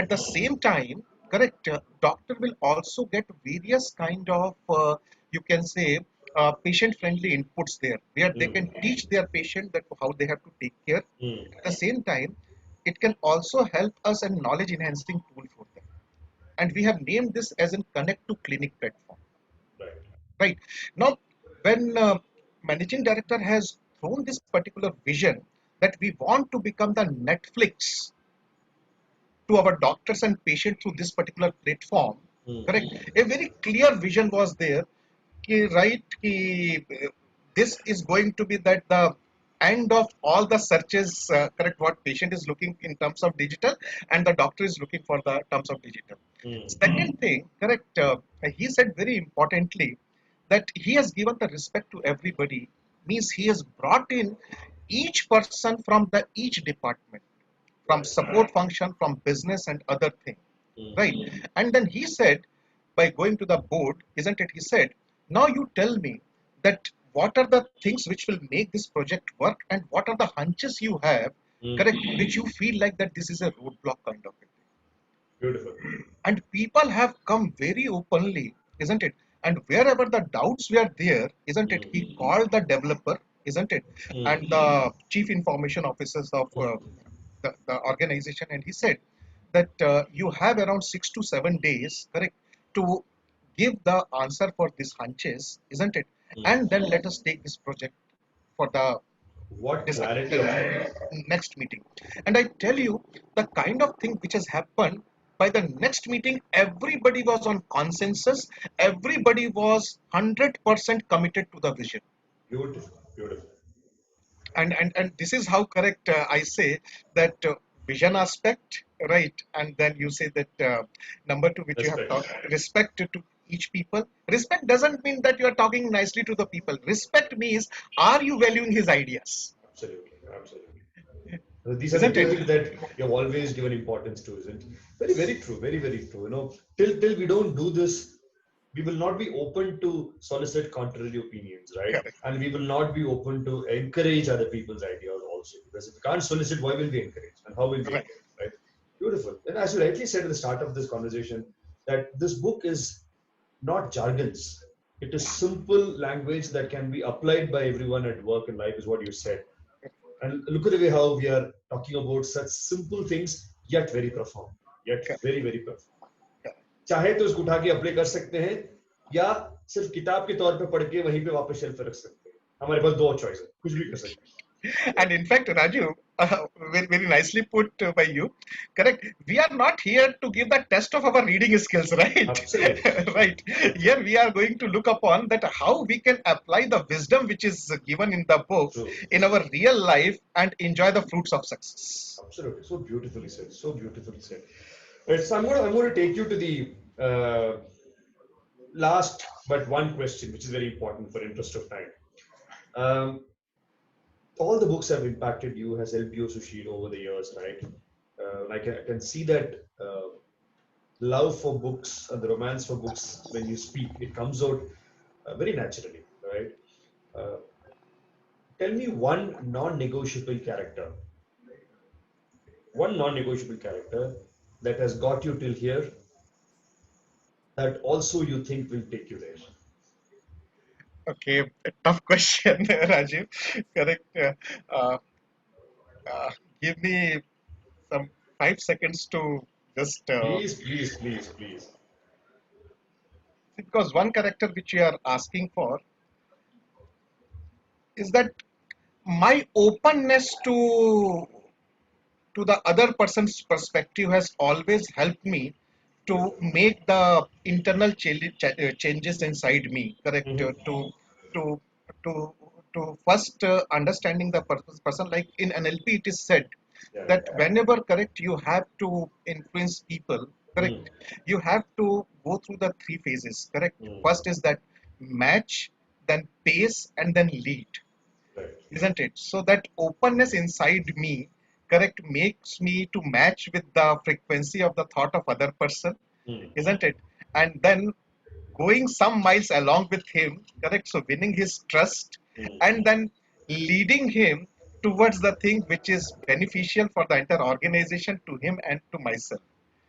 S2: At the
S1: Mm.
S2: same time, correct, doctor will also get various kind of, you can say, patient friendly inputs there, where they
S1: Mm.
S2: can teach their patient that how they have to take care.
S1: Mm.
S2: At the same time, it can also help us a knowledge enhancing tool for them. And we have named this as a connect to clinic platform.
S1: Right.
S2: Right. Now, when managing director has thrown this particular vision that we want to become the Netflix to our doctors and patients through this particular platform,
S1: Mm.
S2: correct? A very clear vision was there, right? This is going to be that the end of all the searches, correct? What patient is looking in terms of digital, and the doctor is looking for the terms of digital.
S1: Mm.
S2: Second thing, correct? He said very importantly that he has given the respect to everybody. Means he has brought in each person from the each department, from
S1: Right.
S2: support function, from business and other thing, right?
S1: Mm.
S2: And then he said, by going to the board, isn't it? He said, now you tell me that what are the things which will make this project work, and what are the hunches you have,
S1: Mm.
S2: correct, which you feel like that this is a roadblock kind of a thing.
S1: Beautiful.
S2: And people have come very openly, isn't it? And wherever the doubts were there, isn't it, he
S1: Mm.
S2: called the developer, isn't it, and
S1: Mm.
S2: the chief information officers of
S1: Mm.
S2: the organization, and he said that you have around 6 to 7 days, correct, to give the answer for these hunches, isn't it, and then
S1: Mm.
S2: let us take this project for the
S1: What
S2: this
S1: clarity of thought.
S2: next meeting. And I tell you, the kind of thing which has happened, by the next meeting everybody was on consensus, everybody was 100% committed to the vision.
S1: Beautiful. Beautiful.
S2: And this is how correct, I say that vision aspect, right, and then you say that number two which you have
S1: Respect.
S2: talked, respect to each people. Respect doesn't mean that you are talking nicely to the people. Respect means, are you valuing his ideas,
S1: Absolutely. Absolutely. These are the
S2: isn't it?
S1: details that you've always given importance to, isn't it? Very, very true. Very, very true. Till we don't do this, we will not be open to solicit contrary opinions, right?
S2: Correct.
S1: And we will not be open to encourage other people's ideas also. Because if we can't solicit, why will we encourage? And how will we
S2: Right.
S1: encourage, right? Beautiful. And as you rightly said at the start of this conversation, that this book is not jargons. It is simple language that can be applied by everyone at work and life, is what you said. And look at the way how we are talking about such simple things, yet very profound, yet
S2: Correct.
S1: very, very profound.
S2: Correct.
S1: चाहे तो इसको उठा के apply कर सकते हैं या सिर्फ किताब के तौर पे पढ़ के वहीं पे वापस शेल्फ पे रख सकते हैं. हमारे पास दो चॉइस है, कुछ भी कर सकते हैं.
S2: And in fact, Raju, very, very nicely put by you. Correct. We are not here to give the test of our reading skills, right?
S1: Absolutely,
S2: Right.
S1: absolutely.
S2: Here we are going to look upon that how we can apply the wisdom which is given in the books
S1: True.
S2: in our real life and enjoy the fruits of success.
S1: Absolutely. So beautifully said. So beautifully said. Right, so I'm going to take you to the last but one question, which is very important for interest of time. Um, all the books have impacted you, has helped you, Sushil, over the years, right? I can see that love for books and the romance for books when you speak, it comes out very naturally, right? Uh, tell me one non-negotiable character that has got you till here that also you think will take you there.
S2: Okay, a tough question, Raju. Correct. Uh, uh, Give me some 5 seconds to just
S1: Please, please, please, please.
S2: because one character which you are asking for is that my openness to the other person's perspective has always helped me to make the internal changes inside me, correct,
S1: Mhm.
S2: to to to first understanding the person, like in NLP it is said
S1: Yeah.
S2: that whenever, correct, you have to influence people,
S1: Mm.
S2: correct, you have to go through the three phases, correct.
S1: Mm.
S2: First is that match, then pace, and then lead,
S1: Right.
S2: isn't it? So that openness inside me, correct, makes me to match with the frequency of the thought of other person,
S1: Mm.
S2: isn't it? And then going some miles along with him, correct? So winning his trust and then leading him towards the thing which is beneficial for the entire organization, to him and to myself.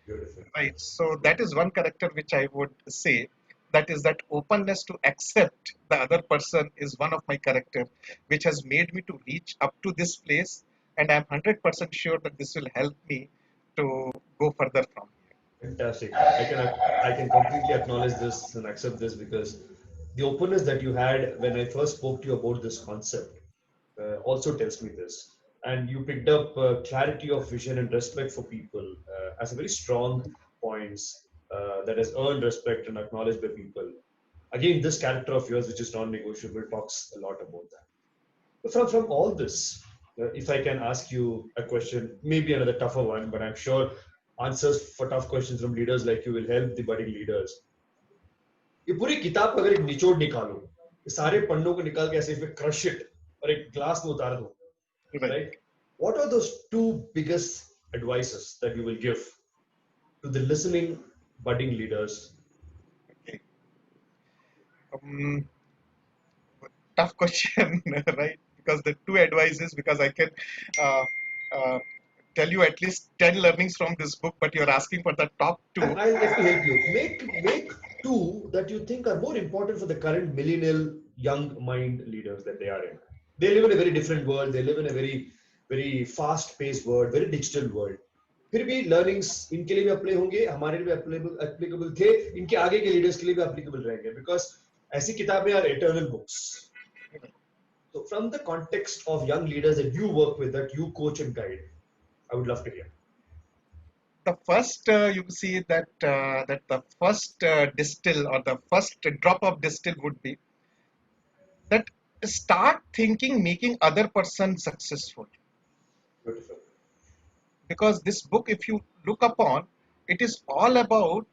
S1: Beautiful.
S2: Right. So that is one character which I would say, that is that openness to accept the other person is one of my character which has made me to reach up to this place, and I'm 100% sure that this will help me to go further from
S1: Fantastic. I can completely acknowledge this and accept this because the openness that you had when I first spoke to you about this concept also tells me this. And you picked up clarity of vision and respect for people as a very strong points that has earned respect and acknowledged by people. Again, this character of yours, which is non-negotiable, talks a lot about that. From all this, if I can ask you a question, maybe another tougher one, but I'm sure answers for tough questions from leaders like you will help the budding leaders. ये पूरी किताब का अगर एक निचोड़ निकालो, ये सारे पन्नों को निकाल के ऐसे इसमें क्रश इट और एक ग्लास में उतार दो,
S2: here. Right.
S1: right? What are those two biggest advices that you will give to the listening budding leaders?
S2: Okay. Um, Tough question, right? Because the two advices, because I can uh, uh, tell you at least 10 learnings from this book, but you're asking for the top two.
S1: Let me help you. Make two that you think are more important for the current millennial young mind leaders that they are in. They live in a very different world. They live in a very fast paced world, very digital world. फिर भी learnings इनके लिए भी apply होंगे, हमारे लिए भी applicable थे, इनके आगे के leaders के लिए भी applicable रहेंगे, because ऐसी किताबें are eternal books. So from the context of young leaders that you work with, that you coach and guide, I would love to hear.
S2: The first, you see that the first distill, or the first drop of distill would be that start thinking making other person successful.
S1: Beautiful.
S2: Because this book, if you look upon, it is all about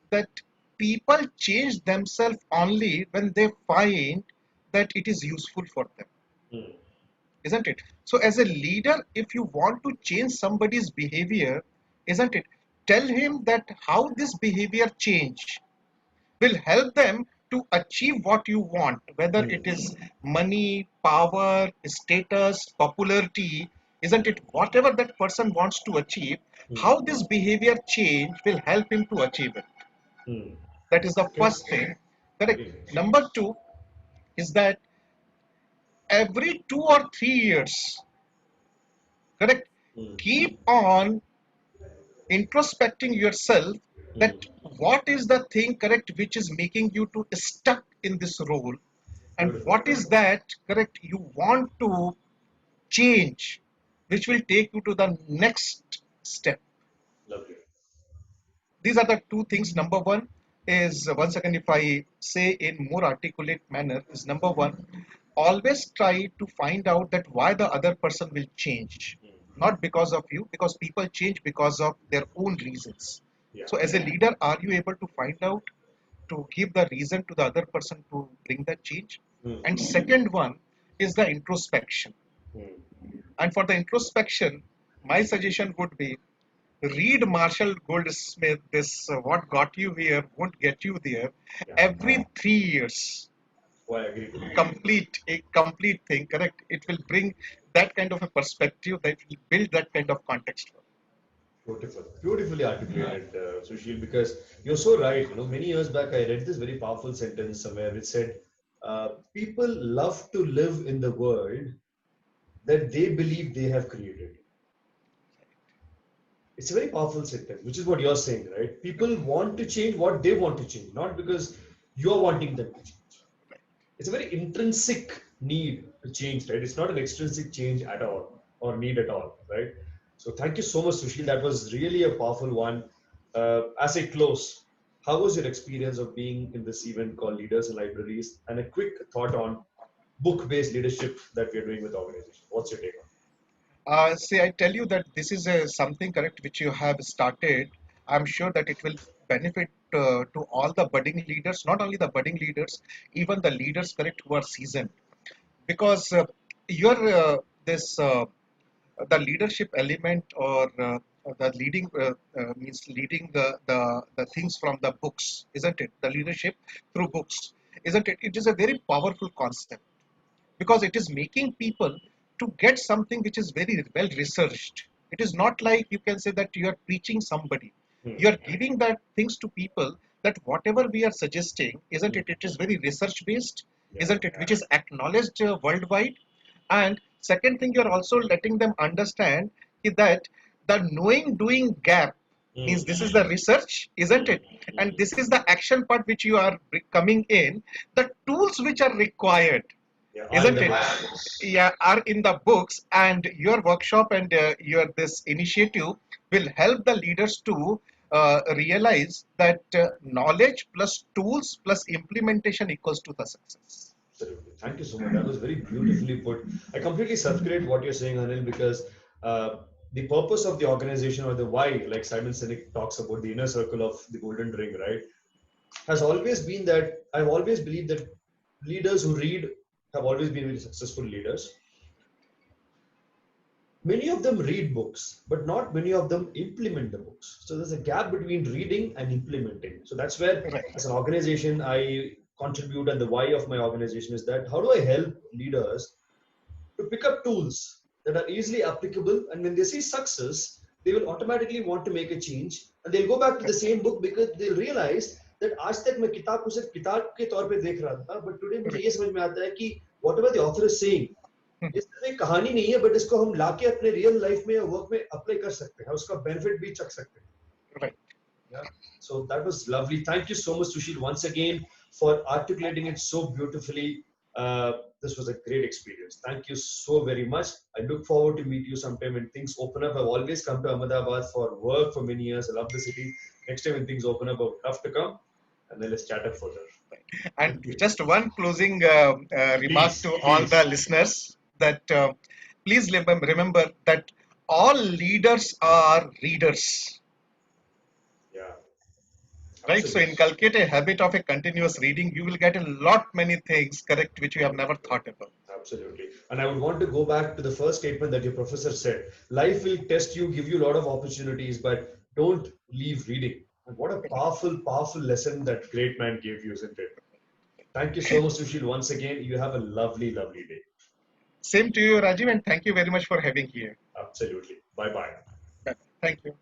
S2: that people change themselves only when they find that it is useful for them,
S1: Hmm.
S2: isn't it? So as a leader, if you want to change somebody's behavior, isn't it, tell him that how this behavior change will help them to achieve what you want, whether
S1: Hmm.
S2: it is money, power, status, popularity, isn't it? Whatever that person wants to achieve,
S1: Hmm.
S2: how this behavior change will help him to achieve it.
S1: Hmm.
S2: That is the
S1: Okay.
S2: first thing. Correct.
S1: Very nice.
S2: Number two is that every 2 or 3 years, correct,
S1: Hmm.
S2: keep on introspecting yourself, that
S1: Hmm.
S2: what is the thing, correct, which is making you to stuck in this role, and
S1: Beautiful.
S2: what is that, correct, you want to change, which will take you to the next step.
S1: Lovely.
S2: These are the two things. Number one is, once again, if I say in more articulate manner, is number one, always try to find out that why the other person will change,
S1: Hmm.
S2: not because of you, because people change because of their own reasons.
S1: Yeah.
S2: So as a leader, are you able to find out, to give the reason to the other person to bring that change?
S1: Hmm.
S2: And second one is the introspection.
S1: Hmm.
S2: And for the introspection, my suggestion would be, read Marshall Goldsmith, this What Got You Here Won't Get You There,
S1: Yeah.
S2: every 3 years.
S1: Oh, I agree to that.
S2: A complete thing, correct? It will bring that kind of a perspective, that will build that kind of context.
S1: Beautiful. Beautifully articulated, Sushil, because you're so right. Many years back, I read this very powerful sentence somewhere which said, people love to live in the world that they believe they have created. It's a very powerful sentence, which is what you're saying, right? People want to change what they want to change, not because you're wanting them to change. It's a very intrinsic need to change, right? It's not an extrinsic change at all or need at all, right? So thank you so much, Sushil. That was really a powerful one. As I close, how was your experience of being in this event called Leaders in Libraries? And a quick thought on book-based leadership that we are doing with organizations. What's your take on
S2: See, I tell you that this is something, correct, which you have started. I'm sure that it will benefit to all the budding leaders, not only the budding leaders, even the leaders, correct, who are seasoned. Because your this the leadership element, or the leading means leading the things from the books, isn't it? The leadership through books, isn't it? It is a very powerful concept because it is making people to get something which is very well researched. It is not like you can say that you are preaching somebody. You are giving that things to people that whatever we are suggesting, isn't it? It is very research based,
S1: Yeah.
S2: isn't it? Which is acknowledged worldwide. And second thing, you are also letting them understand that the knowing doing gap means this is the research, isn't it? And this is the action part which you are coming in. The tools which are required,
S1: Yeah, are in
S2: isn't
S1: the
S2: it?
S1: books.
S2: Yeah, are in the books, and your workshop and your this initiative will help the leaders to realize that knowledge plus tools plus implementation equals to the success.
S1: Absolutely. Thank you so much. That was very beautifully put. I completely subscribe what you're saying, Anil, because the purpose of the organization or the why, like Simon Sinek talks about the inner circle of the golden ring, right, has always been that I've always believed that leaders who read have always been very successful leaders. Many of them read books, but not many of them implement the books. So there's a gap between reading and implementing. So that's where,
S2: Right.
S1: as an organization, I contribute, and the why of my organization is that how do I help leaders to pick up tools that are easily applicable, and when they see success, they will automatically want to make a change, and they'll go back to the same book because they'll realize that आज तक मैं किताब को सिर्फ किताब के तौर पे देख रहा था, but today मुझे ये समझ में आता है कि whatever the author is saying, ये सिर्फ एक कहानी नहीं है, but इसको हम लाके अपने रियल लाइफ में या वर्क में अप्लाई कर सकते हैं, उसका बेनिफिट भी चख सकते हैं.
S2: Right.
S1: Yeah. So that was lovely. Thank you so much, Sushil, once again for articulating it so beautifully. This was a great experience. Thank you so very much. I look forward to meet you sometime when things open up. I've always come to Ahmedabad for work for many years. I love the city. Next time when things open up, I would love to come, and then let's chat up further.
S2: And
S1: Thank you.
S2: just one closing remark
S1: Please,
S2: to all
S1: please.
S2: the listeners that please remember that all leaders are readers.
S1: Yeah,
S2: Right, so
S1: absolutely.
S2: inculcate a habit of a continuous reading. You will get a lot many things correct which you have never thought about.
S1: Absolutely. And I would want to go back to the first statement that your professor said. Life will test you, give you a lot of opportunities, but don't leave reading. And what a powerful, powerful lesson that great man gave you, isn't it? Thank you so much, Sushil. Once again, you have a lovely, lovely day.
S2: Same to you, Rajiv, and thank you very much for having here.
S1: Absolutely. Bye bye.
S2: Thank you.